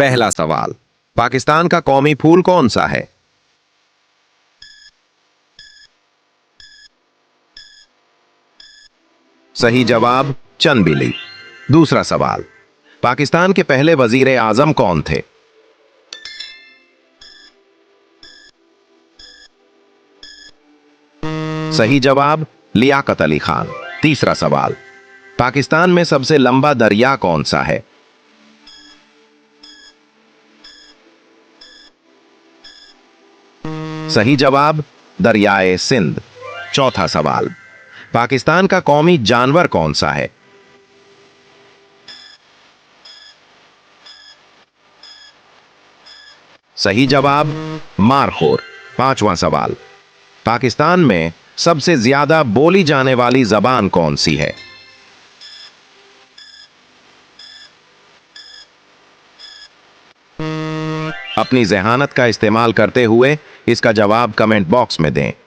पहला सवाल, पाकिस्तान का कौमी फूल कौन सा है? सही जवाब चंदबिली। दूसरा सवाल, पाकिस्तान के पहले वजीर आजम कौन थे? सही जवाब लियाकत अली खान। तीसरा सवाल, पाकिस्तान में सबसे लंबा दरिया कौन सा है? सही जवाब दरियाए सिंध। चौथा सवाल, पाकिस्तान का कौमी जानवर कौन सा है? सही जवाब मारखोर। पांचवा सवाल, पाकिस्तान में सबसे ज्यादा बोली जाने वाली जबान कौन सी है? अपनी जहानत का इस्तेमाल करते हुए इसका जवाब कमेंट बॉक्स में दें।